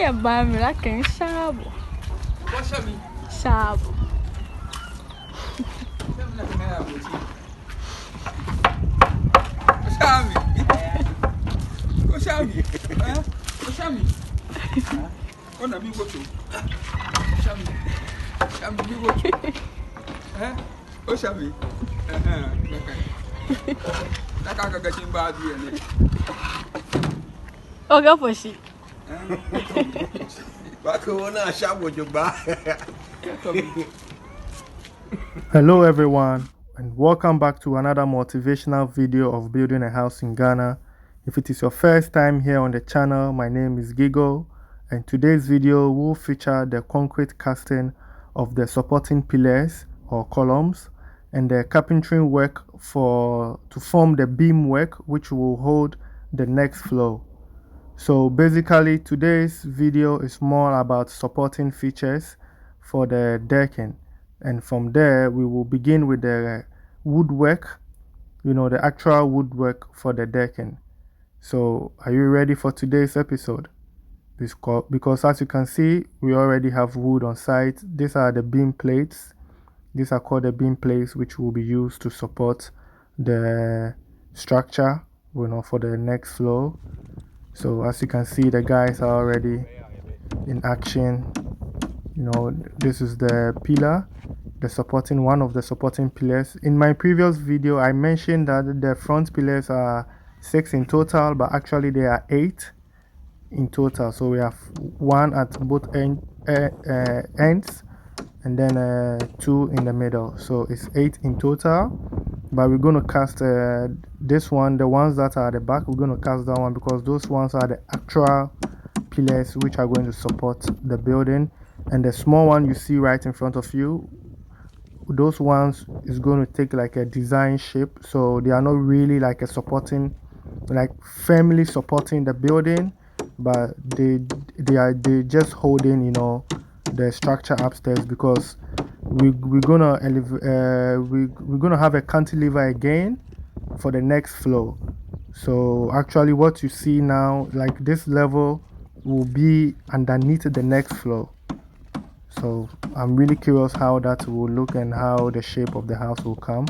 Yeah, bam, like in Shabu. What's up? Shabu. Oh, go for she. Hello everyone, and welcome back to another motivational video of building a house in Ghana. If it is your first time here on the channel, my name is Gigo, and today's video will feature the concrete casting of the supporting pillars or columns and the carpentry work to form the beam work which will hold the next floor. So basically today's video is more about supporting features for the decking, and from there we will begin with the woodwork, the actual woodwork for the decking. So are you ready for today's episode? Because as you can see, we already have wood on site. These are the beam plates. These are called the beam plates, which will be used to support the structure, for the next floor. So as you can see, the guys are already in action. This is the pillar, one of the supporting pillars. In my previous video, I mentioned that the front pillars are 6 in total, but actually they are 8 in total. So we have 1 at both ends, and then 2 in the middle. So it's 8 in total. But we're going to cast this one, the ones that are at the back, we're going to cast that one because those ones are the actual pillars which are going to support the building. And the small one you see right in front of you, those ones is going to take like a design shape. So they are not really like firmly supporting the building, but they just holding, the structure upstairs, because we're gonna have a cantilever again for the next floor. So actually what you see now, like this level will be underneath the next floor. So I'm really curious how that will look and how the shape of the house will come.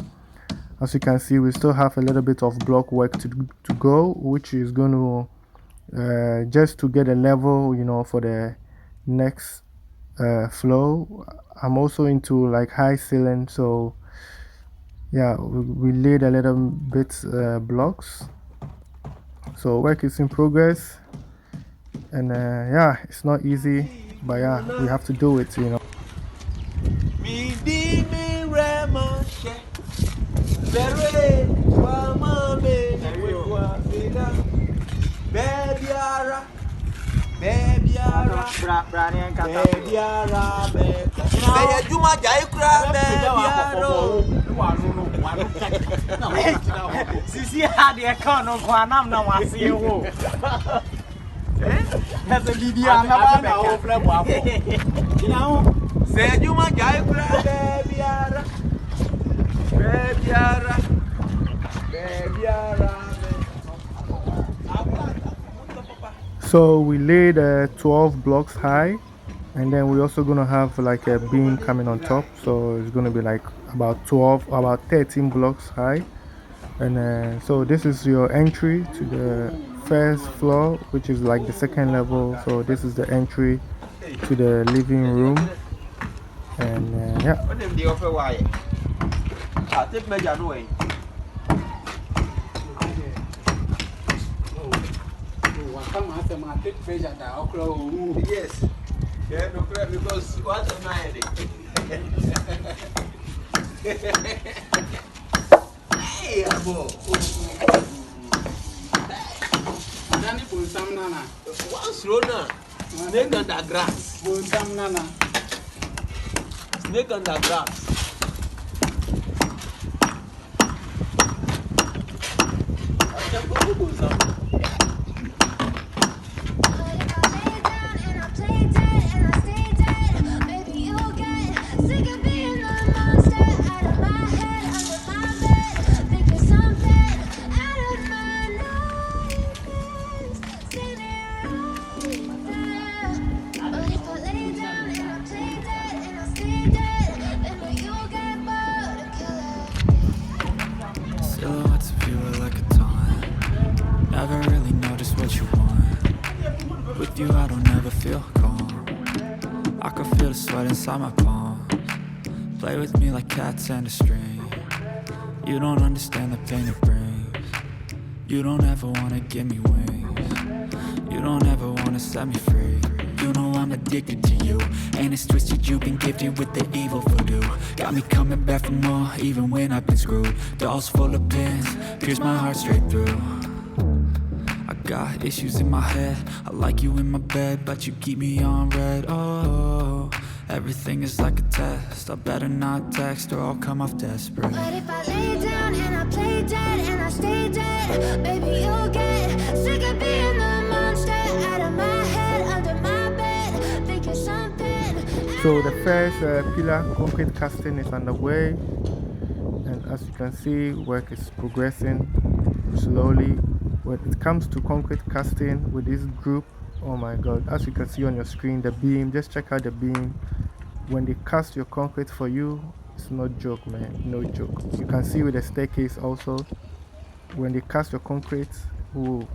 As you can see, we still have a little bit of block work to go, which is going to just to get a level, for the next floor. I'm also into like high ceiling, so yeah, we laid a little bit blocks. So work is in progress, and yeah, it's not easy, but yeah, we have to do it, So we laid 12 blocks high, and then we're also going to have like a beam coming on top. So it's going to be like about 13 blocks high. And so this is your entry to the first floor, which is like the second level. So this is the entry to the living room. And yeah. Yes. Yeah, no problem, because what am I? Hey, abo. Nani pun sam nana. One slow na. Snake under grass. Pun sam nana. Snake under grass. I can't put some. never really know just what you want. With you I don't ever feel calm. I can feel the sweat inside my palms. Play with me like cats and a string. You don't understand the pain it brings. You don't ever wanna give me wings. You don't ever wanna set me free. You know I'm addicted to you, and it's twisted. You've been gifted with the evil voodoo. Got me coming back for more, even when I've been screwed. Dolls full of pins, pierce my heart straight through. I got issues in my head. I like you in my bed, but you keep me on red. Oh, everything is like a test. I better not text or I'll come off desperate. But if I lay down and I play dead and I stay dead, baby, you'll get sick of being the monster out of my head, under my bed, thinking something. So the first pillar concrete casting is underway, and as you can see, work is progressing slowly. When it comes to concrete casting with this group, oh my god, as you can see on your screen, the beam, just check out the beam. When they cast your concrete for you, it's not joke, man, no joke. You can see with the staircase also, when they cast your concrete, ooh,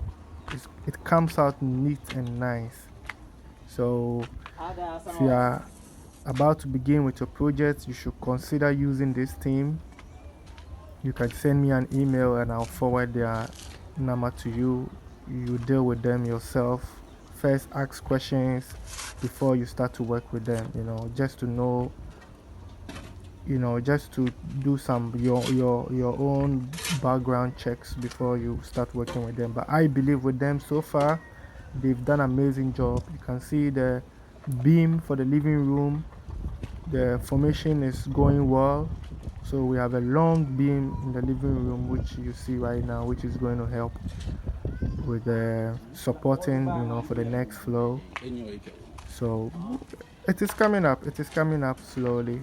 it comes out neat and nice. So if you are about to begin with your project, you should consider using this team. You can send me an email and I'll forward their number to you. You deal with them yourself. First ask questions before you start to work with them, just to know, just to do some your own background checks before you start working with them. But I believe with them so far, they've done an amazing job. You can see the beam for the living room, the formation is going well. So we have a long beam in the living room, which you see right now, which is going to help with the supporting, for the next floor. So it is coming up slowly.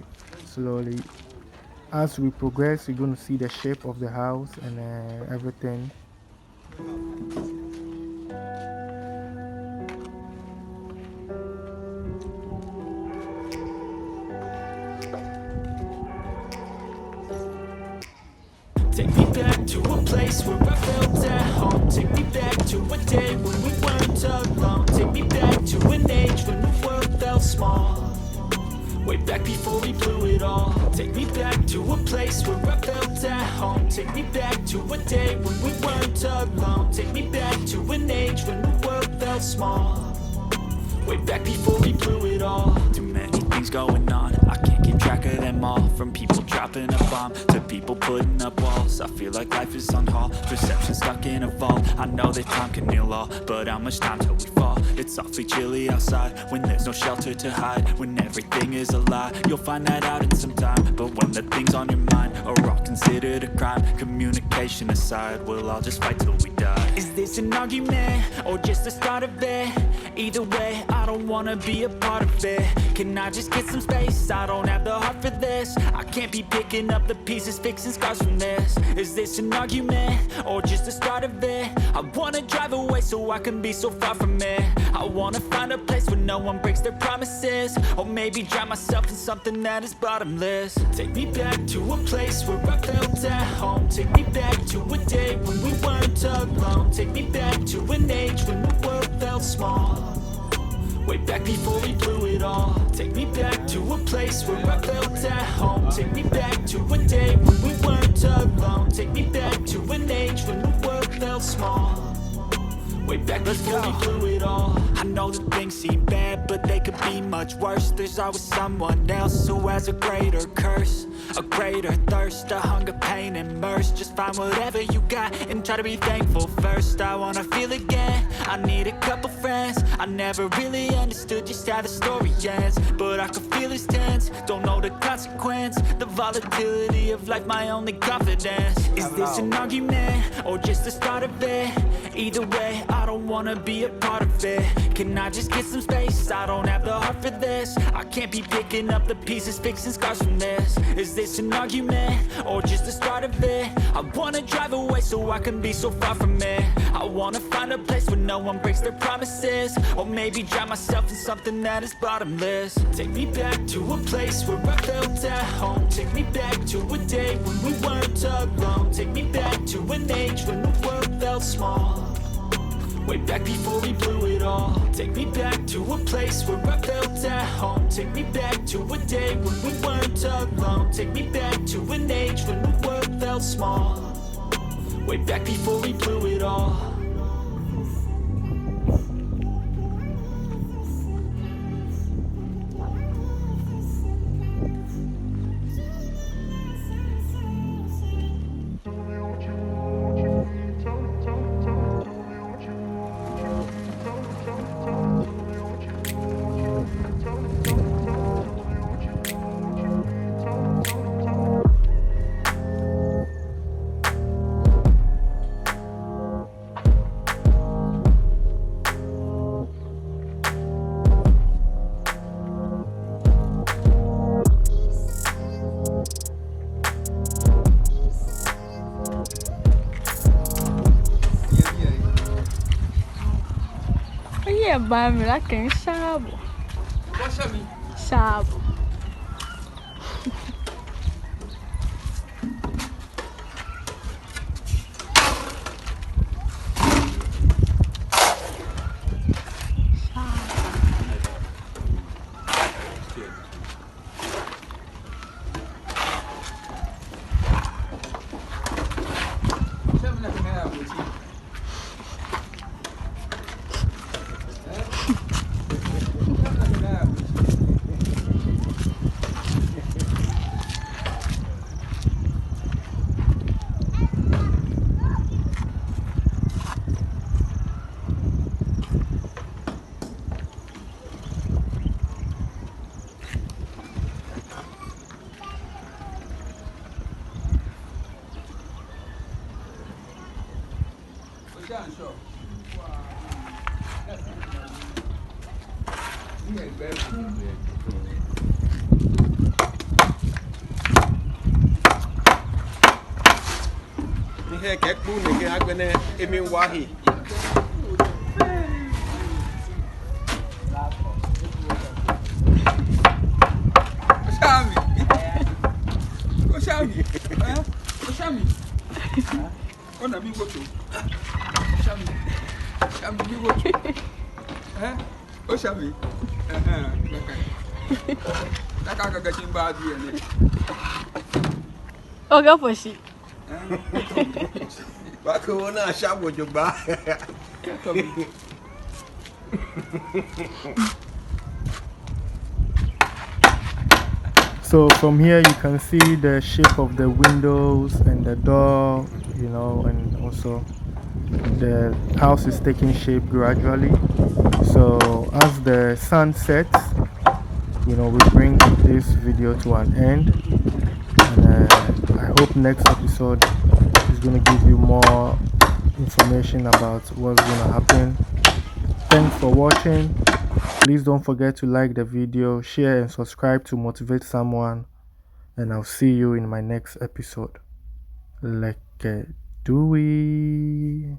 As we progress, you're going to see the shape of the house and everything. Take me back to a place where I felt at home. Take me back to a day when we weren't alone. Take me back to an age when the world felt small. Way back before we blew it all. Take me back to a place where I felt at home. Take me back to a day when we weren't alone. Take me back to an age when the world felt small. Way back before we blew it all. Too many things going on, I can't keep track of them all. From people dropping a bomb to people putting up walls. I feel like life is on hold, perception stuck in a vault. I know that time can heal all, but how much time till we fall? It's awfully chilly outside when there's no shelter to hide. When everything is a lie, you'll find that out in some time. But when the things on your mind are all considered a crime, communication aside, we'll all just fight till we die. Is this an argument or just the start of it? Either way, I don't wanna be a part of it. Can I just get some space? I don't have the heart for this. I can't be picking up the pieces, fixing scars from this. Is this an argument or just the start of it? I wanna drive away so I can be so far from it. I wanna find a place where no one breaks their promises, or maybe drown myself in something that is bottomless. Take me back to a place where I felt at home. Take me back to a day when we weren't alone. Take me back to an age when the world felt small. Way back before we blew it all. Take me back to a place where I felt at home. Take me back to a day when we weren't alone. Take me back to an age when the world felt small. Way back before we blew it all. I know that things seem bad, but they could be much worse. There's always someone else who has a greater curse, a greater thirst, a hunger, pain, and mercy. Just find whatever you got and try to be thankful first. I wanna feel again, I need a couple friends. I never really understood just how the story ends, but I can feel it's tense, don't know the consequence. The volatility of life, my only confidence. Is this an argument or just the start of it? Either way, I don't wanna be a part of it. Can I just get some space? I don't have the heart for this. I can't be picking up the pieces, fixing scars from this. Is this an argument or just the start of it? I wanna drive away so I can be so far from it. I wanna find a place where no one breaks their promises, or maybe drown myself in something that is bottomless. Take me back to a place where I felt at home. Take me back to a day when we weren't alone. Take me back to an age when the world felt small. way back before we blew it all. Take me back to a place where I felt at home. Take me back to a day when we weren't alone. Take me back to an age when the world felt small, way back before we blew it all. Oye, ba mi la ken shabo. What's up, me? Shabo. Here, get boon again. I'm gonna aim wahi. Shami, go Shami, go Shami. Oh, na mi go to Shami, Shami mi go to. Oh, Shami. Naka ga chimba bi ene. Oga foshi. Bako na shabo jogba. So from here you can see the shape of the windows and the door, you know, and also the house is taking shape gradually. So as the sun sets, you know, we bring this video to an end, and I hope next episode is going to give you more information about what's going to happen. Thanks for watching. Please don't forget to like the video, share and subscribe to motivate someone, and I'll see you in my next episode. Like do we